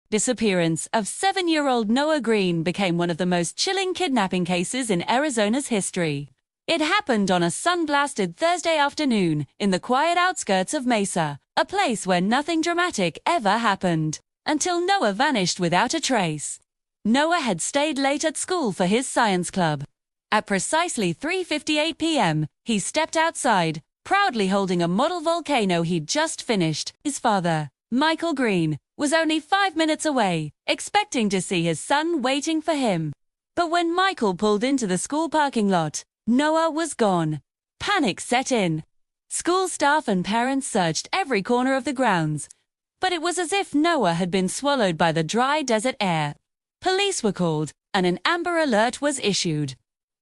Disappearance of 7-year-old Noah Green became one of the most chilling kidnapping cases in Arizona's history. It happened on a sun-blasted Thursday afternoon in the quiet outskirts of Mesa, a place where nothing dramatic ever happened, until Noah vanished without a trace. Noah had stayed late at school for his science club. At precisely 3:58 p.m., he stepped outside, proudly holding a model volcano he'd just finished. His father, Michael Green, was only 5 minutes away, expecting to see his son waiting for him. But when Michael pulled into the school parking lot, Noah was gone. Panic set in. School staff and parents searched every corner of the grounds, but it was as if Noah had been swallowed by the dry desert air. Police were called, and an Amber Alert was issued.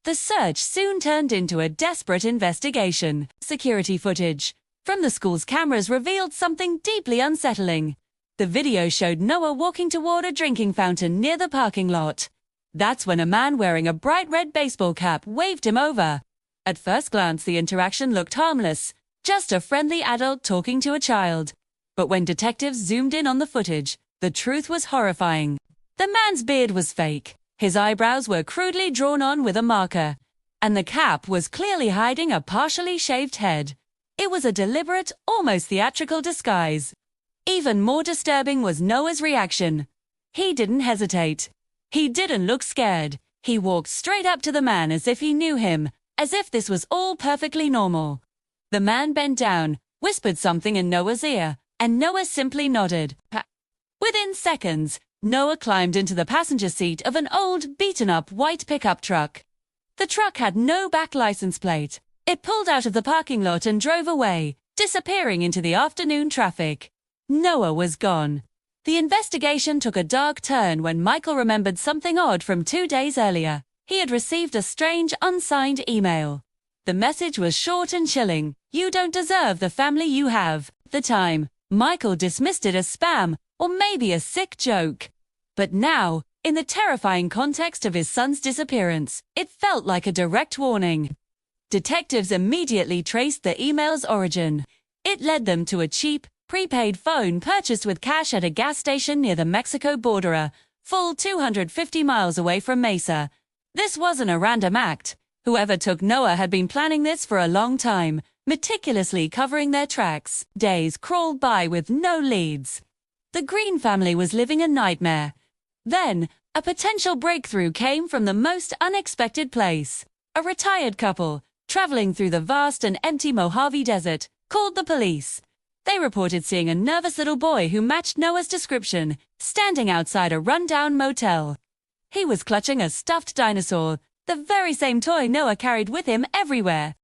The search soon turned into a desperate investigation. Security footage from the school's cameras revealed something deeply unsettling. The video showed Noah walking toward a drinking fountain near the parking lot. That's when a man wearing a bright red baseball cap waved him over. At first glance, the interaction looked harmless, just a friendly adult talking to a child. But when detectives zoomed in on the footage, the truth was horrifying. The man's beard was fake, his eyebrows were crudely drawn on with a marker, and the cap was clearly hiding a partially shaved head. It was a deliberate, almost theatrical disguise. Even more disturbing was Noah's reaction. He didn't hesitate. He didn't look scared. He walked straight up to the man as if he knew him, as if this was all perfectly normal. The man bent down, whispered something in Noah's ear, and Noah simply nodded. Within seconds, Noah climbed into the passenger seat of an old, beaten-up white pickup truck. The truck had no back license plate. It pulled out of the parking lot and drove away, disappearing into the afternoon traffic. Noah was gone. The investigation took a dark turn when Michael remembered something odd from 2 days earlier. He had received a strange, unsigned email. The message was short and chilling. "You don't deserve the family you have." At the time, Michael dismissed it as spam, or maybe a sick joke. But now, in the terrifying context of his son's disappearance, it felt like a direct warning. Detectives immediately traced the email's origin. It led them to a cheap, prepaid phone purchased with cash at a gas station near the Mexico border, a full 250 miles away from Mesa. This wasn't a random act. Whoever took Noah had been planning this for a long time, meticulously covering their tracks. Days crawled by with no leads. The Green family was living a nightmare. Then, a potential breakthrough came from the most unexpected place. A retired couple, traveling through the vast and empty Mojave Desert, called the police. They reported seeing a nervous little boy who matched Noah's description, standing outside a rundown motel. He was clutching a stuffed dinosaur, the very same toy Noah carried with him everywhere.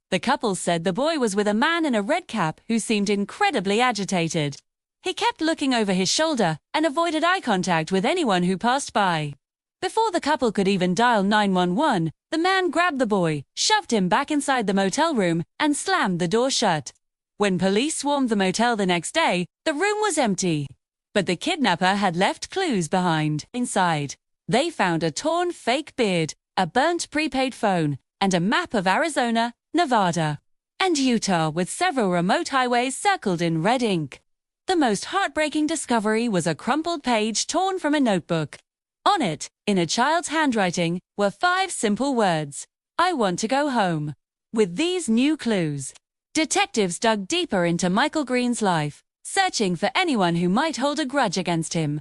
The couple said the boy was with a man in a red cap who seemed incredibly agitated. He kept looking over his shoulder and avoided eye contact with anyone who passed by. Before the couple could even dial 911, the man grabbed the boy, shoved him back inside the motel room, and slammed the door shut. When police swarmed the motel the next day, the room was empty. But the kidnapper had left clues behind. Inside, they found a torn fake beard, a burnt prepaid phone, and a map of Arizona, Nevada, and Utah with several remote highways circled in red ink. The most heartbreaking discovery was a crumpled page torn from a notebook. On it, in a child's handwriting, were 5 simple words: "I want to go home." With these new clues, detectives dug deeper into Michael Green's life, searching for anyone who might hold a grudge against him.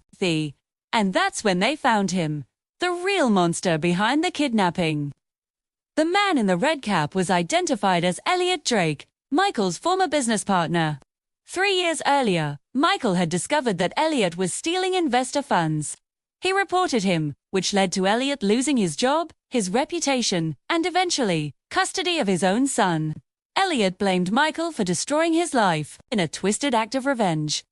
And that's when they found him, the real monster behind the kidnapping. The man in the red cap was identified as Elliot Drake, Michael's former business partner. 3 years earlier, Michael had discovered that Elliot was stealing investor funds. He reported him, which led to Elliot losing his job, his reputation, and eventually, custody of his own son. Elliot blamed Michael for destroying his life, in a twisted act of revenge.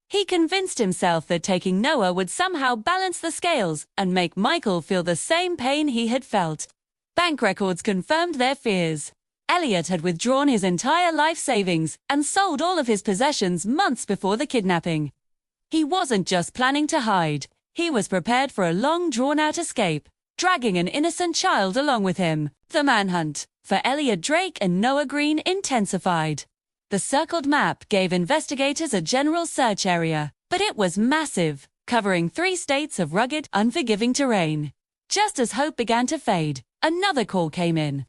He convinced himself that taking Noah would somehow balance the scales and make Michael feel the same pain he had felt. Bank records confirmed their fears. Elliot had withdrawn his entire life savings and sold all of his possessions months before the kidnapping. He wasn't just planning to hide. He was prepared for a long, drawn-out escape, dragging an innocent child along with him. The manhunt for Elliot Drake and Noah Green intensified. The circled map gave investigators a general search area, but it was massive. covering 3 states of rugged, unforgiving terrain. Just as hope began to fade, another call came in.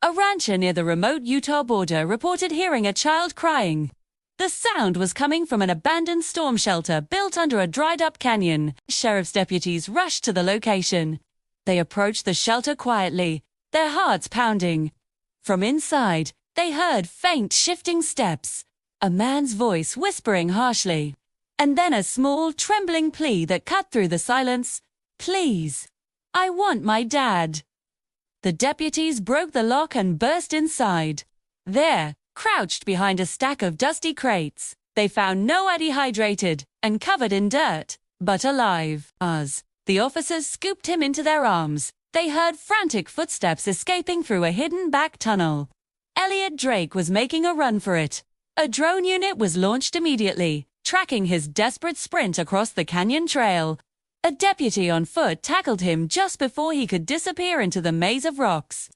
A rancher near the remote Utah border reported hearing a child crying. The sound was coming from an abandoned storm shelter built under a dried-up canyon. Sheriff's deputies rushed to the location. They approached the shelter quietly, their hearts pounding. From inside, they heard faint, shifting steps, a man's voice whispering harshly, and then a small, trembling plea that cut through the silence. "Please, I want my dad." The deputies broke the lock and burst inside. There, crouched behind a stack of dusty crates, they found Noah dehydrated and covered in dirt, but alive. As the officers scooped him into their arms, they heard frantic footsteps escaping through a hidden back tunnel. Elliot Drake was making a run for it. A drone unit was launched immediately, tracking his desperate sprint across the canyon trail. A deputy on foot tackled him just before he could disappear into the maze of rocks.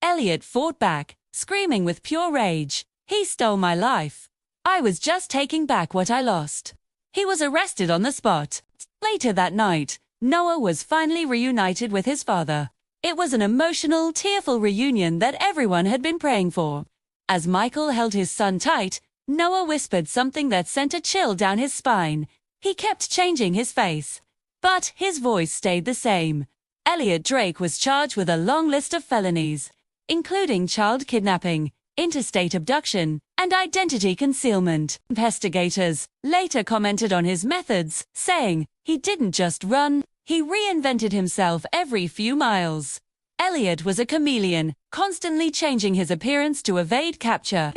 Elliot fought back, screaming with pure rage, "He stole my life. I was just taking back what I lost." He was arrested on the spot. Later that night, Noah was finally reunited with his father. It was an emotional, tearful reunion that everyone had been praying for. As Michael held his son tight, Noah whispered something that sent a chill down his spine. He kept changing his face, but his voice stayed the same. Elliot Drake was charged with a long list of felonies, including child kidnapping, interstate abduction, and identity concealment. Investigators later commented on his methods, saying, "He didn't just run, he reinvented himself every few miles." Elliot was a chameleon, constantly changing his appearance to evade capture.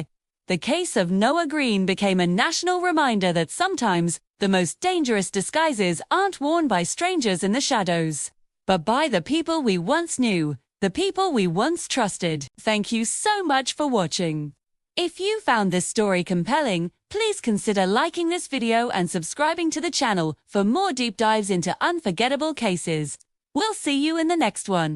The case of Noah Green became a national reminder that sometimes the most dangerous disguises aren't worn by strangers in the shadows, but by the people we once knew, the people we once trusted. Thank you so much for watching. If you found this story compelling, please consider liking this video and subscribing to the channel for more deep dives into unforgettable cases. We'll see you in the next one.